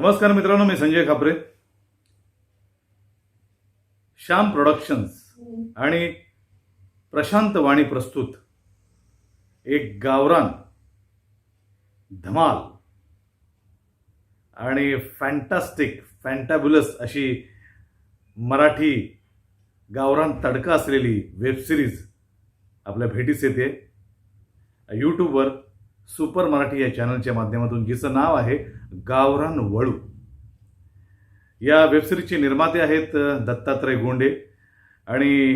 नमस्कार मित्रांनो, मी संजय खापरे. श्याम प्रोडक्शन्स आणि प्रशांत वाणी प्रस्तुत एक गावरान धमाल आणि फॅन्टॅब्युलस अशी मराठी गावरान तडका असलेली वेबसिरीज आपल्या भेटीस येते. यूट्यूबवर सुपर मराठी या चॅनलच्या माध्यमातून, जिचं नाव आहे गावरान वळू. या वेबसिरीजचे निर्माते आहेत दत्तात्रय गोंडे आणि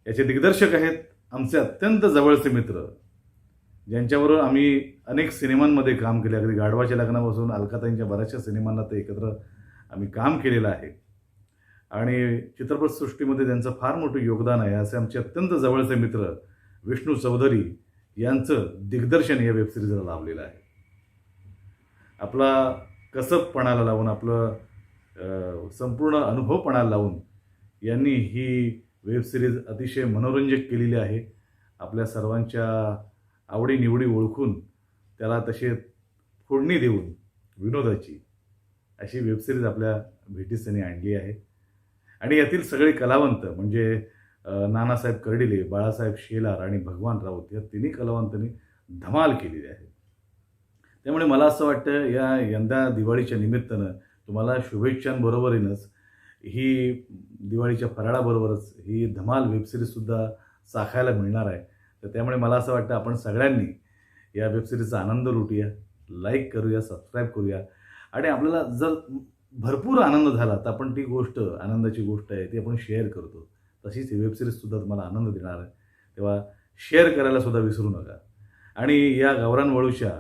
याचे दिग्दर्शक आहेत आमचे अत्यंत जवळचे मित्र, ज्यांच्याबरोबर आम्ही अनेक सिनेमांमध्ये काम केले. अगदी गाढवाच्या लग्नापासून अलकाताईंच्या बऱ्याचशा सिनेमांना ते एकत्र आम्ही काम केलेलं आहे आणि चित्रपटसृष्टीमध्ये त्यांचं फार मोठं योगदान आहे. असे आमचे अत्यंत जवळचे मित्र विष्णू चौधरी यांचं दिग्दर्शन या वेबसिरीजला लाभलेलं आहे. आपला कसबपणाला लावून, आपलं संपूर्ण अनुभवपणाला लावून यांनी ही वेबसिरीज अतिशय मनोरंजक केलेली आहे. आपल्या सर्वांच्या आवडीनिवडी ओळखून त्याला तसे फोडणी देऊन विनोदाची अशी वेबसिरीज आपल्या भेटीस त्यांनी आणली आहे. आणि यातील सगळे कलावंत म्हणजे नानासाहेब कर्डिले, बाळासाहेब शेलार आणि भगवान राऊत या तिन्ही कलावंतांनी धमाल केलेली आहे. त्यामुळे मला असं वाटतं यंदा दिवाळीच्या निमित्तानं तुम्हाला शुभेच्छांबरोबरीनच ही दिवाळीच्या फराळाबरोबरच ही धमाल वेबसिरीजसुद्धा चाखायला मिळणार आहे. तर त्यामुळे मला असं वाटतं आपण सगळ्यांनी या वेबसिरीजचा आनंद लुटूया, लाईक करूया, सबस्क्राईब करूया आणि आपल्याला जर भरपूर आनंद झाला तर आपण ती गोष्ट, आनंदाची गोष्ट आहे ती आपण शेअर करतो. तशीच ही वेबसिरीजसुद्धा तुम्हाला आनंद देणार आहे. तेव्हा शेअर करायला सुद्धा विसरू नका. आणि या गावरान वळूच्या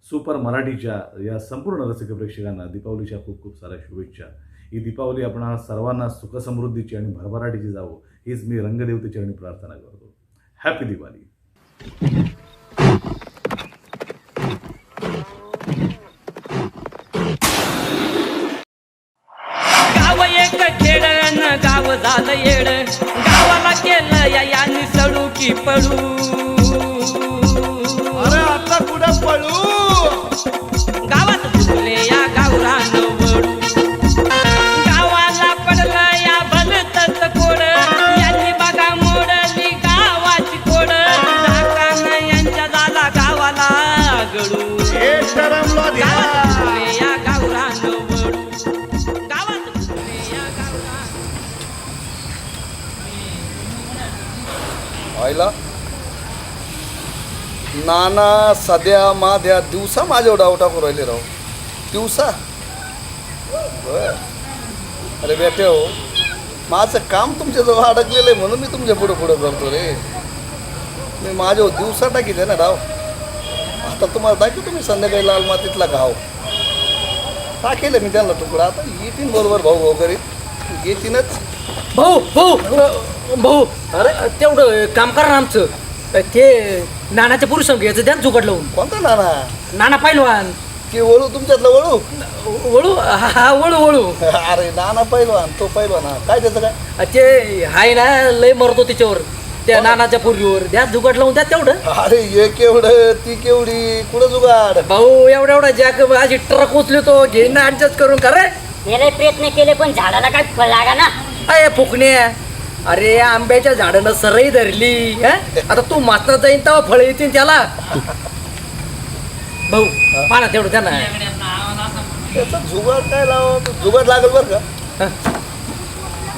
सुपर मराठीच्या या संपूर्ण रसिक प्रेक्षकांना दीपावलीच्या खूप खूप साऱ्या शुभेच्छा. ही दीपावली आपण सर्वांना सुखसमृद्धीची आणि भरभराटीची जावो हीच मी रंगदेवतेचरणी प्रार्थना करतो. हॅपी दिवाळी. गाव झालं येड, गावाला केलं या निसळू की पळू. अरे आता कुठं पळू, गावात फुटले या गावरान वळू. गावाला पडलं या भलतच कोड, यांनी बघा मोडली गावाची कोड. ढाकानं यांच्या झाला गावाला गळू. हे शरमलो द्या. गावात फुटले या गावरान वळू, गावात फुटले या गावरान. व्हायला नाना सध्या माध्या दिवसा माझ्यावर डाव टाकू राहिले राव. दिवसा बर. अरे बेटे हो, माझं काम तुमच्याजवळ अडकलेलं आहे म्हणून मी तुमच्या पुढं करतो रे. मी माझ्यावर दिवसा टाकीते ना डाव. आता तुम्हाला दाखवतो तुम्ही संध्याकाळी लाल मातीतला घाव टाकेल मी त्यांना तुकडा. आता येतील बरोबर भाऊ करीत येतीनच. भाऊ भाऊ भाऊ अरे तेवढं काम करा ना आमचं. ते नानाच्या पुरुष घ्यायचं द्या जुगाड लावून. कोणता नाना? नाना पैलवान. की वळू तुमच्यातलं वळू? वळू हा वळू वळू. अरे नाना पैलवान, तो पैलवान. काय त्याचं काय? ते हाय ना, लय मरतो त्याच्यावर, त्या नानाच्या पोरगीवर. द्या जुगाड लावून द्या तेवढं. अरे हे केवढं, ती केवढी, कुठं जुगाड? भाऊ एवढा जॅक अशी ट्रक उचले तो घेईन ना ऍडजस्ट करून. का रे गेले प्रयत्न केले पण झाडाला काय फळ लागा ना. अय फुकण्या, अरे आंब्याच्या झाडानं सरई धरली. आता तू मात्र जाईन तेव्हा फळ येतील त्याला. भाऊ पाना तेवढं त्यांना. त्याचा जुगाड काय लाव, जुगाड लागल बरं का.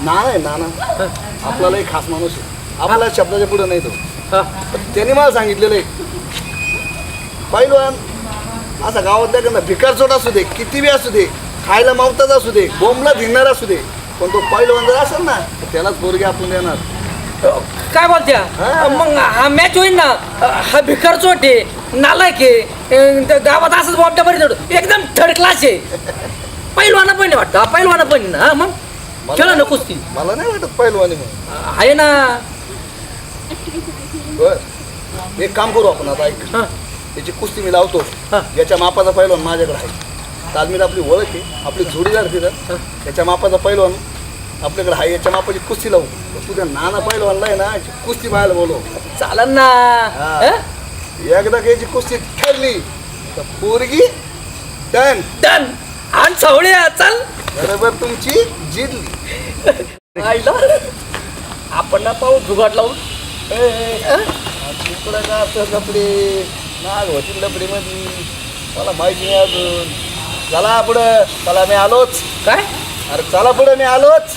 नाना आहे नाना, आपल्याला एक खास माणूस आहे. आपल्या शब्दाच्या पुढे नाही तो. त्याने मला सांगितलेलं आहे, पैलवान असा गावात द्या का, भिकार चोट असू दे, किती बी असू दे, खायला मावताच असू दे, बोंबला धिंगणार असू दे, पण तो पैलवान जर असेल ना त्यालाच पोरगी आपण देणार. काय बोलत्या? मग हा मॅच होईल ना. हा भिकार चोट आहे, नालायक आहे, गावात असंच बॉम्बट्या बरी एकदम थर्ड क्लास आहे. पैलवाना पण वाटतं, पैलवाना पण ना. मग चला ना कुस्ती. मला नाही वाटत पैलवानी म्हणून आहे ना. बर एक काम करू आपण आता. ऐक, त्याची कुस्ती मी लावतो. याच्या मापाचा पैलवान माझ्याकडे आहे. तालमीत आपली ओळख आहे, आपली जोडीदार तिथं. त्याच्या मापाचा पैलवान आपल्याकडे आहे. याच्या मापाची कुस्ती लावू. तुझ्या नाना पैलवानला आहे ना कुस्ती पाहायला बोलव. चालन ना. एकदा घ्यायची कुस्ती ठरली तर पोरगी डन. डन. आणि सावळ्या चल बरोबर तुमची जिरली. आईला आपण ना पाहू जुगाड लावून पुढं का असं लपडे नाग होतील लपडे मध्ये मला माहिती नाही अजून. चला पुढं, चला मी आलोच. काय अरे चला पुढं, मी आलोच.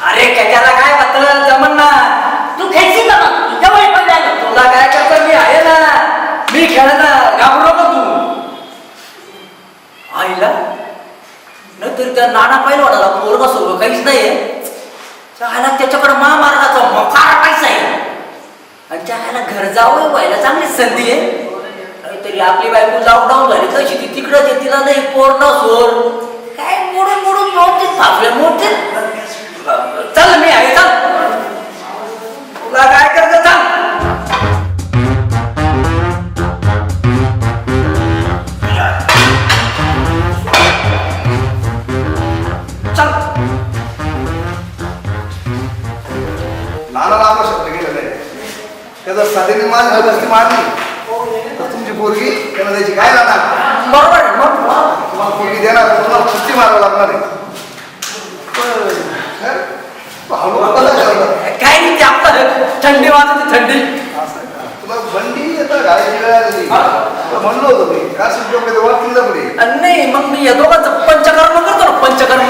अरे त्याला काय मात्र जमन ना. तू खेळशील का मग जवळ पडला तुला काय करतो मी आहे ना. मी खेळ ना, घाबरू नको तू. आईला नाहीतरी त्या नाना पाहिलं वाटाला पोरगा सोडलं काहीच नाहीये. चायला त्याच्याकडे महामार्गाचा मोकार पैसा आहे आणि चायला घर जावं व्हायला चांगली संधी आहे. नाहीतरी आपली बायको लॉकडाऊन झाली कशी ती तिकडं ते तिला नाही पोर न सोर काय मोडून मोडून मोडते फाफले मोडते. चल मी आहे चल. तुला काय करत चल. नानाला आपला शब्द गेला नाही. त्याचा साधीने माझी हस्ती मारली तर तुमची पोरगी त्यांना द्यायची काय नाना. बरोबर आहे, मग तुम्हाला पोरगी देणार तर तुम्हाला कुस्ती मारावं लागणार आहे. काय नाही ते आपलं थंडी वाजते थंडी. तुला बंडी येतं घालायची वेळ आलेली. म्हणलो होतो मी का सुद्धा वाटलं पडे. नाही मग मी या दोघांचं पंचकर्म करतो ना. पंचकर्म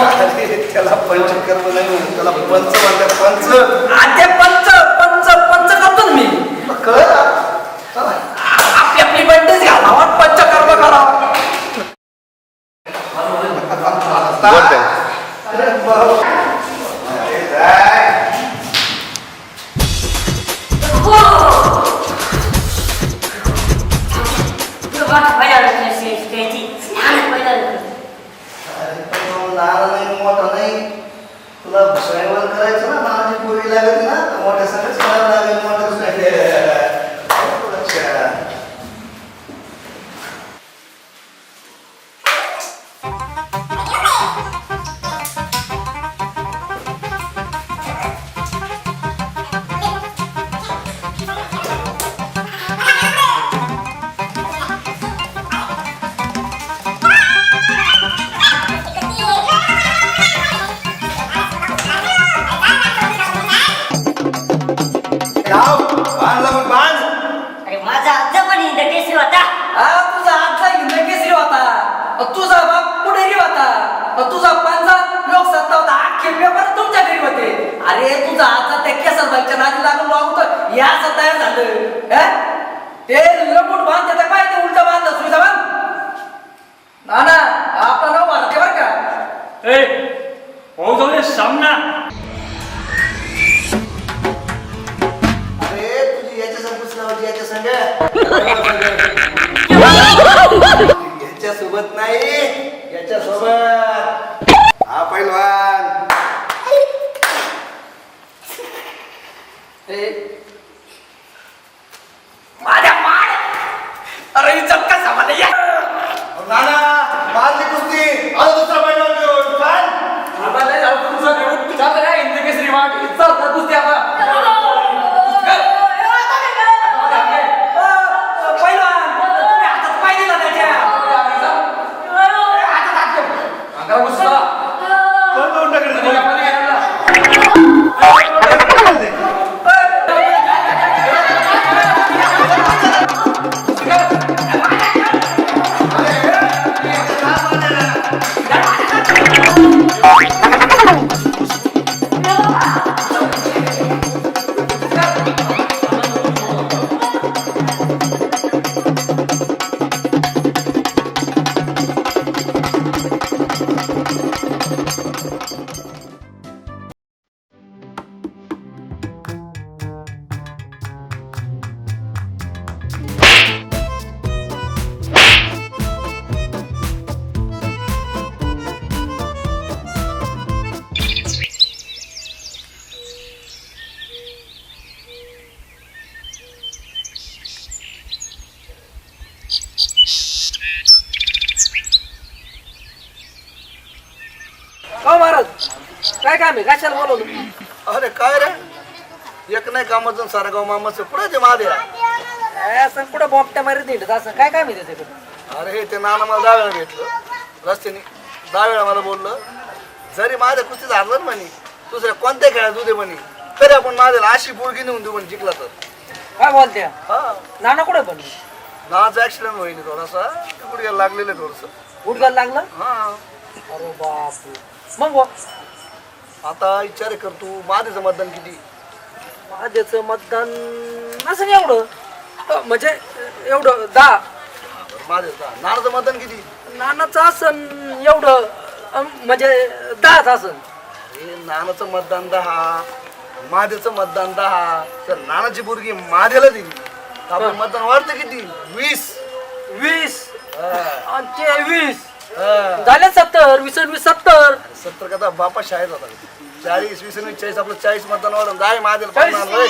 त्याला पंचकर्म नाही, त्याला पंच म्हणतात. पंच आद्य पंच पंच पंच करतो ना मी. कळ चला आपली आपली बंडीच घालावा पंचकर्म करावं. मोठा नाही तुला स्वयंवर करायचं ना. नानाची पोरी लागत ना मोठ्या सगळ्याच करायला लागेल. मोठ्या अरे माझा आजचा पण इंद्रकेसरी होता. तुझा आजचा इंद्रकेसरी होता. तुझा बाप पुढेरी होता. तुझा पंजा लोकसत्ता होता. अख्खे पेपर तुमच्या घरी होते. अरे तुझा आजचा त्या केसरबाईच्या नादी लागून वागतो याच तयार झालं. ते लपूट बांध त्याचा काय ते उलट बांधलं सुविधा बांध. ना आपला नाव मारते बरं का. हो जाऊ दे सामना. अरे तुझी याच्या संगत लावायची याच्या संग. याच्या सोबत नाही याच्या सोबत. हा पैलवान माझ्या मार. अरे चक्का सामान या नाना मारली कुस्ती. आता दुसरा पैलवान घेऊन चाल. इंद्रकेसरी वाट चालतात कुस्ती आता. हो महाराज काय काम आहे कशाला बोलवलं. अरे काय रे एक नाही कामाचं सारा गाव मामाचं कुठे ते महादेव असं कुठं बॉम्बट्या मारीत नाही असं काय काय माहिती त्याच्याकडे. अरे हे ते नाना मला 10 वेळा भेटलं रस्त्याने 10 वेळा मला बोललं जरी माझ्या कुस्तीत हारलं ना म्हणे दुसऱ्या कोणत्या खेळात उदे म्हणे तरी आपण माझ्याला अशी पोरगी नेऊन देऊ म्हणे जिंकला तर. काय बोलत्या हा नाना कुठे पण नानाचा ऍक्सिडेंट होईल थोडासा गुडघ्याला लागलेलं थोडस. उठगायला लागलं. हा अरे बाप मग बुवा, आता विचार करतो माझ्याचं मतदान किती. माझ्याचं मतदान नसेल एवढं म्हणजे एवढं 10. माझ्याचं नानाचं मतदान किती. नानाचं असन एवढं म्हणजे 10च असन. अरे नानाचं मतदान 10 माझ्याचं मतदान 10 तर नानाची पोरगी माझ्याला दिली तर आपलं मतदान वाढतं किती 20. 20 हा. आणि ते 20 हा. झाले 70 20 20 70. 70 का बापा शाळेत होता 40 20 आणि 40 आपलं 40 मतदान वाढून जाय माझ्याला पडणार लय.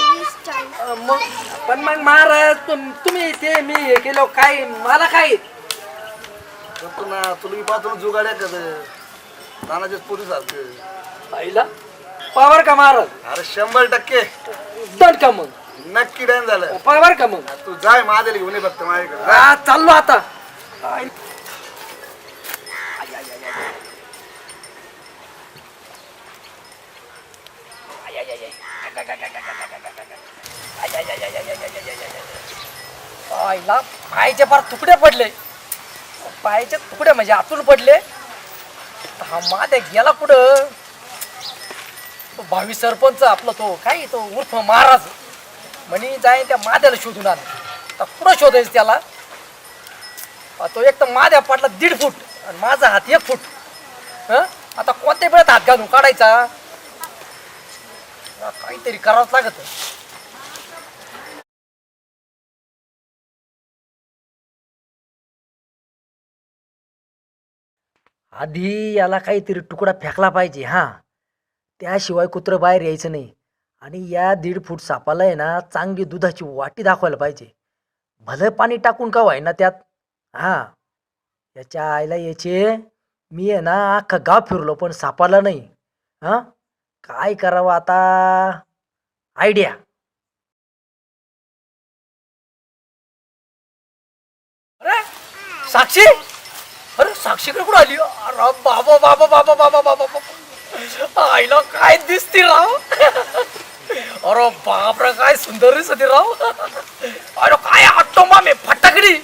मग पण मग महाराज तुम्ही ते मी हे केलं काय मला काय करतो ना तुला मी पाहतो जुगाड्या कद नानाच्याच पोरी सारखं. आईला पावर का महाराज. अरे 100% दंड का मग नक्की डॅन झालं. पावर का मग. तू जाय माझ्याला घेऊन ये फक्त माझ्याकडे जा. हा चाललो आता. आईला पायाचे फार तुकडे पडले. पायाचे तुकडे म्हणजे आतून पडले. हा मादे गेला कुठं. तो भावी सरपंच आपला तो काय तो उर्फ महाराज म्हणे जाईन त्या माद्याला शोधून आला. आता कुठं शोधायचं त्याला. तो एक तर माद्या पाटला 1.5 फूट आणि माझा हात 1 फूट. आता कोणत्या वेळात हात घालून काढायचा काहीतरी करावंच लागत. आधी याला काहीतरी तुकडा फेकला पाहिजे. हा त्याशिवाय कुत्रं बाहेर यायचं नाही. आणि या 1.5 फूट सापाला आहे ना चांगली दुधाची वाटी दाखवायला पाहिजे. भलं पाणी टाकून का व्हाय ना त्यात. हा याच्या आईला याचे मी आहे ना अख्खा गाव फिरलो पण सापाला नाही. हा काय करावं आता आयडिया. अरे साक्षी. अरे साक्षीकडे कुठं आली. अरे बाबा बाबा बाबा बाबा बाबा बाबा आईला काय दिसते राव. अरे बापरे काय सुंदर दिसते राव. अरे काय आटो मामे फटाकडी.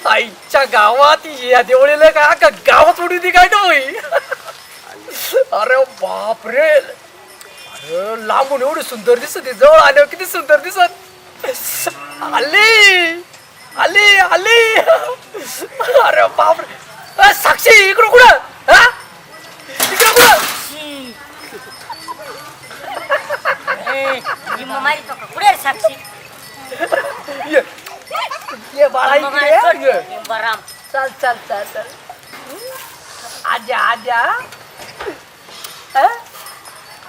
आईच्या गावात या देवळीला काय का गावात उडी ती काय होई. अरे बापरे. अरे लांबून एवढी सुंदर दिसते जवळ आल्यावर किती सुंदर दिसत. आली आली आली. अरे बापरे. साक्षी इकडं कुठं. हा इकडं कुठं. मारितो का कुठे रे साक्षी. ये बाळा इकडे ये. बराम चल चल चल चल. आजा आजा.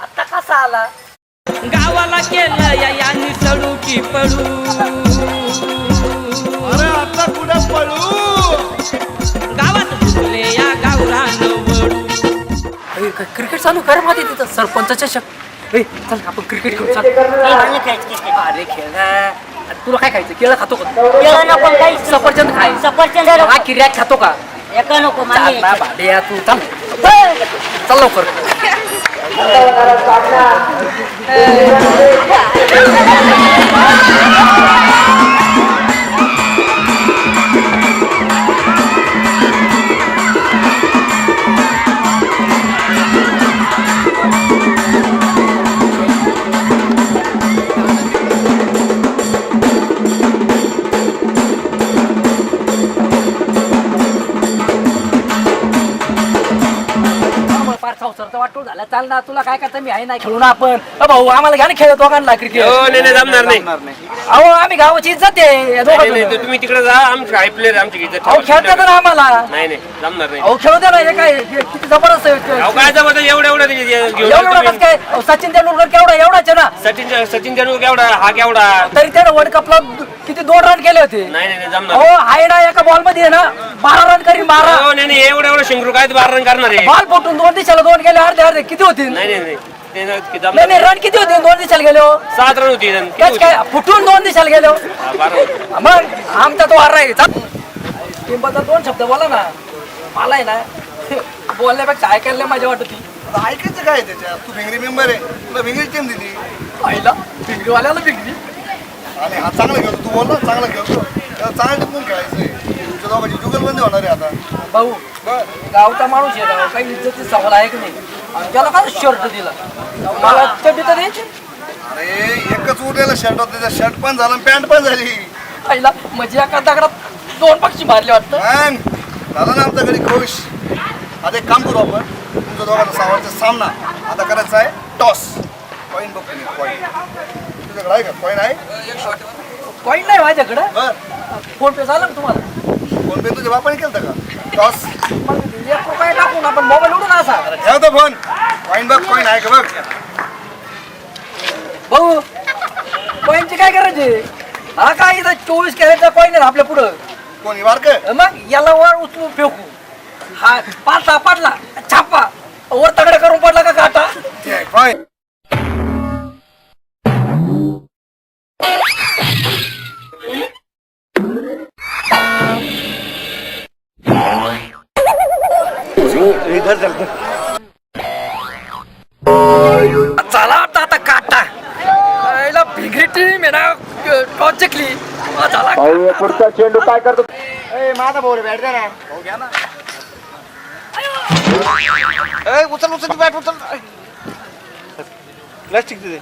आता कसा आला. गावाला केलं या निसळू की पडू. अरे आता कुठे पळू. गावात घुसले या गावरान वडू. क्रिकेट चालू कर मध्ये तिथं सरपंचाच्या चल आपण क्रिकेट खेळू. चल मला खेळायचं क्रिकेट. अरे खेळ ना. तुला काय खायचं केळं खातो का. केळं नको काही सफरचंद खाय. सफरचंद नको. हा किर्यात खातो का. एका नको चाल मागे ना भाड्या तू चल. चल लवकर. वाटून झाला. चाल ना तुला काय करता मी आहे नाही खेळू ना आपण. भाऊ आम्हाला घ्या ना खेळ दोघांना क्रिकेट. नाही जमणार नाही. अहो आम्ही गावाची इज्जत आहे. तुम्ही तिकडे जा. आमचे काही प्लेअर आमची इज्जत अहो खेळता ना आम्हाला. नाही जमणार नाही. अहो खेळू द्या ना. हे काय किती जबरदस्त आहे. अहो काय जमत एवढं एवढं काय सचिन तेंडुलकर केवढा एवढाच आहे ना. सचिन तेंडुलकर केवढा हा केवढा. तरी त्यानं वर्ल्ड कपला किती 2 रन केले होते. नाही जमणार. हो आहे ना एका बॉल मध्ये आहे ना 12 रन करीन 12. नाही एवढं शिंगरू काय 12 रन करणार आहे. बॉल फुटून 2 दिशेला 2 गेले अर्धे अर्धे किती होतील. नाही ते ना की नाही जमणार नाही नाही. रन किती होते 2 दिवसाला गेलो 7 रन होती किती त्याच होती? काय फुटून 2 दिवसाला गेलो हा, 12 होती. मग आमचा तो हार आहे टिंबाचा 2 शब्द बोला ना मला आहे ना बोलण्यापेक्षा ऐकायला मजा वाटत होती आता ऐकायचं काय त्याच्यात तू भिंगरी मेंबर आहे तुला भिंगरी टीम दिली आईला भिंगरीवाल्याला भिंगरी आणि हा चांगला खेळतो तू बोल ना चांगला खेळतो त्याला चांगला टिपून खेळायचंय तुमच्या दोघांची जुगलबंदी होणार आहे आता भाऊ बर गावचा माणूस आहे राव काही इज्जतची सवाल आहे की नाही आणि त्याला काय शर्ट दिला मला चड्डी तर द्यायची अरे एकच उरलेला शर्ट होता त्याचा शर्ट पण झाला पॅन्ट पण झाली आईला म्हणजे एका दगडात 2 पक्षी मारले वाटतं मग झालं ना आमच्या घरी खुश आता एक काम करू आपण तुमच्या दोघांचा सावरचा सामना आता करायचा आहे टॉस कॉईन बघ तुम्ही कॉईन तुझ्याकडे आहे का कॉईन आहे कॉईन नाही माझ्याकडं बर फोन पे झाला ना तुम्हाला फोन पे तुझ्या बापाने केलं का टॉस मग 1 रुपया टाकून आपण मोबाईल उडून असा ठेवतो फोन कॉईन बघ कॉईन आहे का बघ भाऊ कॉईनची काय करायचे हा काय इथं 24 कॅरेटचा कॉईन आहे आपल्या पुढं कोणी वारक मग याला वर उचलून फेकू हा पाडला पाडला छापा वर तगडा करून पडला का काटा कॉईन चला आता काटा याला भिंगरी टीम आहे ना टॉस जिंकली झाला पुढचा चेंडू काय करतो माझा भाऊ बॅट द्या ना भाऊ घ्या ना उचल उचल बॅट उचल प्लास्टिक दे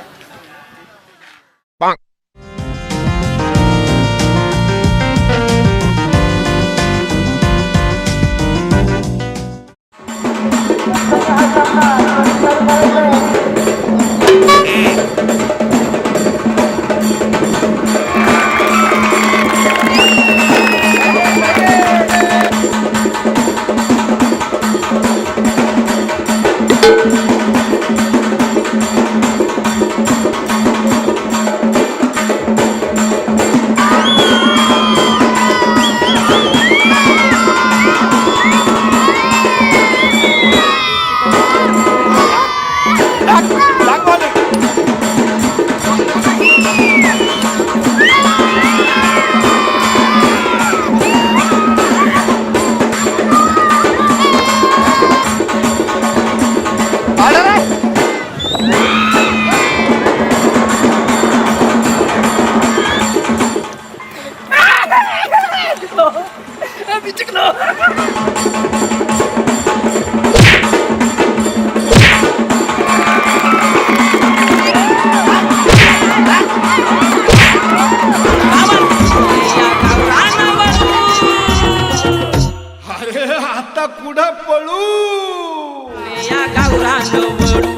या गावरान वळू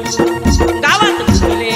गावात फुले